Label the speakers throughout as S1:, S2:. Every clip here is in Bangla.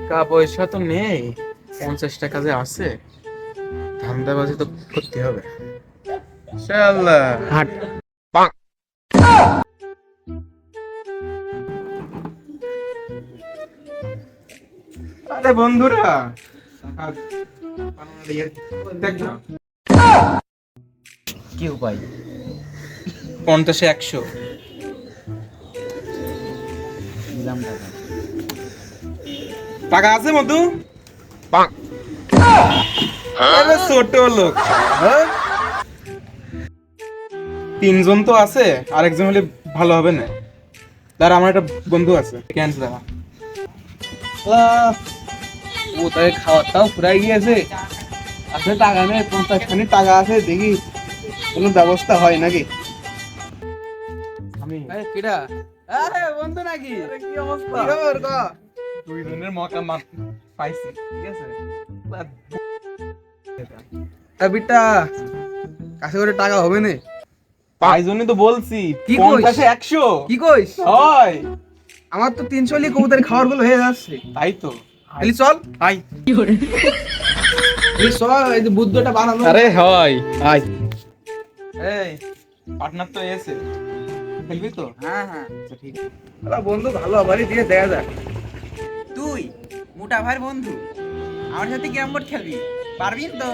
S1: টাকা পয়সা তো নেই, 50 টাকা যে আছে, ধান্দাবাজি তো করতে হবে। শালা হাট। আরে বন্ধুরা, দেখ না,
S2: কি উপায়?
S1: 50-এ 100
S2: দিলাম টাকা।
S1: টাকা আছে মধু? আরে ছোট লোক, হ্যাঁ? 3 জন তো আছে, আরেকজন হলে ভালো হবে না। তার আমার একটা বন্ধু আছে, ক্যান্সার।
S2: ও তাই খাওয়াটাও ফুরাই গিয়েছে। আছে টাকা নেই, 50 খানি টাকা আছে, দেখি কোনো ব্যবস্থা হয় নাকি।
S1: আমি
S2: কিরা? আরে বন্ধু নাকি? কি অবস্থা? কি খবর ক?
S1: 2 জনের মকা পাইছি, ঠিক আছে?
S2: তা বিটা কাছে করে টাকা হবে না?
S1: তাই জন্যই তো বলছি,
S2: কি কইস?
S1: 50-এ 100
S2: কি কইস?
S1: হয়।
S2: আমার তো 300 লি কবুতর খাওয়ার গুলো হয়ে যাচ্ছে।
S1: তাই তো,
S2: তাহলে চল,
S1: আই।
S2: এই চল, এই যে বুদ্ধটা বানানো।
S1: আরে হয়, আই। এই পার্টনার তো এসে, খেলবি তো?
S2: হ্যাঁ হ্যাঁ,
S1: আচ্ছা ঠিক
S2: আরে বন্ধু ভালো আবারই দিয়ে দেখা যাক।
S3: তুই মোটা ভাইয়ের বন্ধু আমার সাথে ক্যারাম বোর্ড খেলবি, পারবি তো?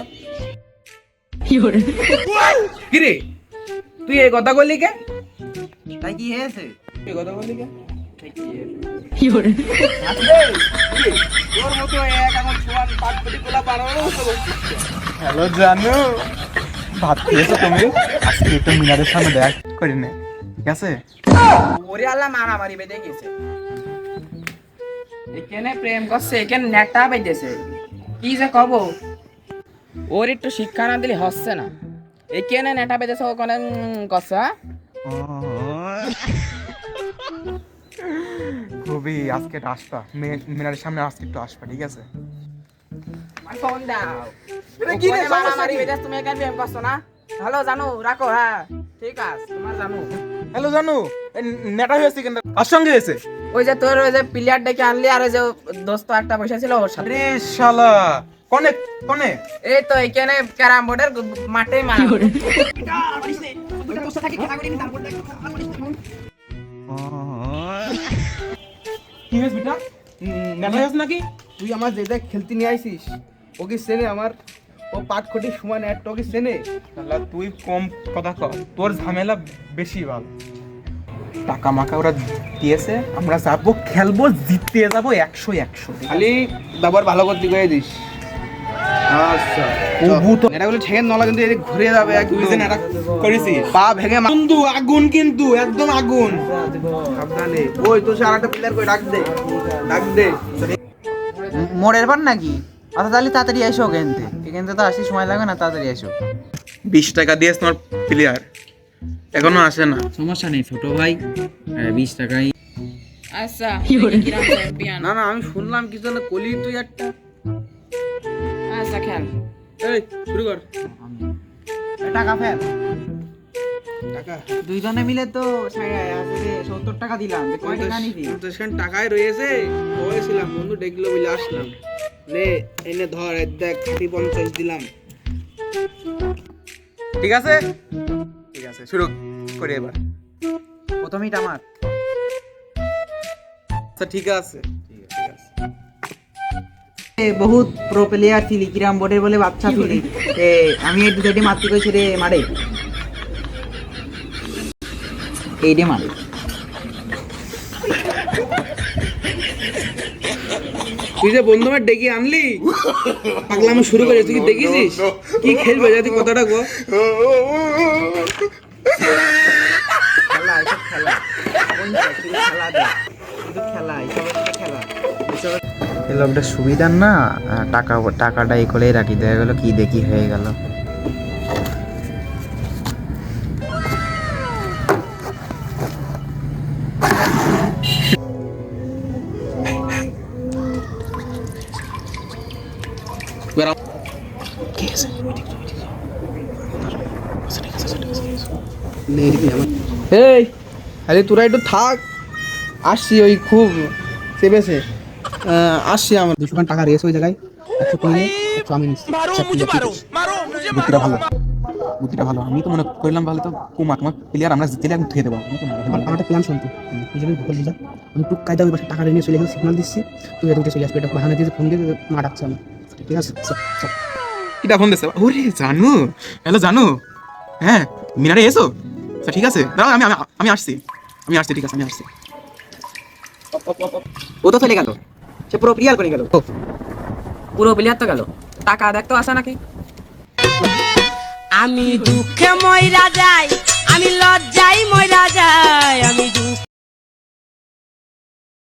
S2: কি রে, তুই এই কথা বললি কে?
S3: তাই কি হয়েছে?
S2: এই কথা বললি কে?
S3: তোর মতো এক আমার ছোয়ান পাটপটি গোলা পারানো তো বলছিস।
S1: হ্যালো জানু, ভাত খেয়েছো তুমি? আজকে একটু মিনারের সামনে দেখ করে নে, ঠিক আছে?
S3: ওরে আল্লাহ মারামারি বেঁধে গেছে, এখানে প্রেম করছে, এখানে নেটা বেঁধেছে, কি যে কব। ওর একটু শিক্ষা না দিলে হচ্ছে না, এখানে নেটা বেঁধেছে, ওখানে করছে। হ্যাঁ
S1: খুবই আজকে আসবা, মিনারের সামনে আজকে একটু আসবা, ঠিক আছে?
S3: ফোন দাও।
S1: এটা কি রে,
S3: ওখানে
S1: সমস্যা
S3: মারামারি
S1: কি?
S3: বেঁধেছে, তুমি এখানে প্রেম করছো না? ভালো জানো, রাখো। হ্যাঁ ঠিক আছে, তোমার জানো।
S1: হ্যালো জানু, নেটা হয়েছে কেন? আর সঙ্গে হয়েছে?
S3: ওই যে তোর ওই যে প্লেয়ার ডেকে আনলি, আর ওই যে দোস্ত একটা পয়সা ছিল ওর সাথে।
S1: আরে শালা, কোনে কোনে?
S3: এই তো এখানে ক্যারাম বোর্ডের মাঠে মারা।
S1: কি হয়েছে বেটা? নেটা হয়েছে নাকি?
S2: তুই আমার যে দেখ খেলতে নিয়ে আইছিস, ও কি সেনে আমার? ও পাট খটি সমান একটা, ও কি সেনে?
S1: শালা তুই কম কথা কর, তোর ঝামেলা বেশি ভালো। টাকা মাকা ওরা দিয়েছে, আমরা যাবো, খেলবো, জিততে যাবো 100-100।
S2: খালি দাবার ভালো করতে করে দিস। আচ্ছা
S1: প্রভু তো
S2: এটা বলে ঠেকেন নলা, কিন্তু এদিকে ঘুরে যাবে
S1: তুই যে
S2: একদম।
S1: নেটা করেছিস,
S2: পা ভেঙে
S1: বন্ধু আগুন, কিন্তু একদম আগুন।
S2: সাবধানে। ওই তো সে আরেকটা প্লেয়ার করে ডাক দে, ডাক দে।
S3: মোড়ের বার নাকি? আচ্ছা তাহলে তাড়াতাড়ি এসো, এখান থেকে তো আসতে সময় লাগবে না, তাড়াতাড়ি এসো।
S1: 20 টাকা দিয়েছ তোমার প্লেয়ার, এখনো আসে না।
S3: সমস্যা নেই ছোট ভাই, 20 টাকাই। আচ্ছা চ্যাম্পিয়ন।
S2: না না, আমি শুনলাম কি যেন কলি তুই একটা।
S3: আচ্ছা খেল,
S2: এই শুরু কর।
S3: টাকা ফেল।
S2: টাকা
S3: দুইজনে মিলে তো 70 টাকা দিলাম, কয় টাকা নিবি?
S2: 50 টাকায় রয়েছে, হয়েছিলাম বন্ধু দেখলো বলে আসলাম। নে এনে ধর, এই দেখ 50 দিলাম।
S1: ঠিক আছে, ঠিক আছে, শুরু করি এবার।
S3: প্রথমেই আমার।
S1: আচ্ছা ঠিক আছে, ঠিক আছে।
S3: বহুত প্রো প্লেয়ার ছিলি, কিরাম বোর্ডের বলে বাচ্চা ছিলি, আমি এই দুটো মারতে কইছি রে, মারে এই রে মারে।
S2: তুই যে বন্ধু আমার ডেকে আনলি, পাগলামি শুরু করে, তুই কি দেখেছিস কি খেলবে? যদি কথাটা গো
S3: খেলা এসব খেলা, খেলা দে, শুধু খেলা, এসব খেলা।
S4: এই লোকটা সুবিধার না, টাকাটা এই করেই রাখি, দেখা গেলো কি দেখি হয়ে গেল।
S2: এই আরে তোরা একটু থাক, আসছি। ওই খুব চেপেছে আসছি আমার 200 খান টাকা রেস ওই জায়গায় 100 টাকা চাউমিন
S1: বুদ্ধিটা ভালো বুদ্ধিটা ভালো। আমি তো মনে করলাম ভালো তো তোমার প্লেয়ার আমরা জিতলে আমি ধুয়ে দেবো।
S2: আমার একটা প্ল্যান শুনতো এই জন্য ভুল বুঝা আমি টুক কায়দা ওই বাসা টাকা নিয়ে চলে গেলে সিগন্যাল দিচ্ছি তুই এদিকে চলে আসবে এটা বাহানা দিয়ে ফোন দিয়ে মা ডাকছে আমি ঠিক আছে চল
S1: কিটা ফোন দিছে? ওরে জানু, হ্যালো জানু, হ্যাঁ মিনারে এসো? আচ্ছা ঠিক আছে, দাঁড়াও আমি আসছি, ঠিক আছে আমি আসছি।
S3: ও তো চলে গেল, সে পুরো ক্লিয়ার করে গেল। পুরো প্লেয়ার তো গেল, টাকা দেখতো আসা নাকি?
S5: আমি দুঃখে ময়রা যাই, আমি লজ্জায় ময়রা যাই, আমি দুঃখ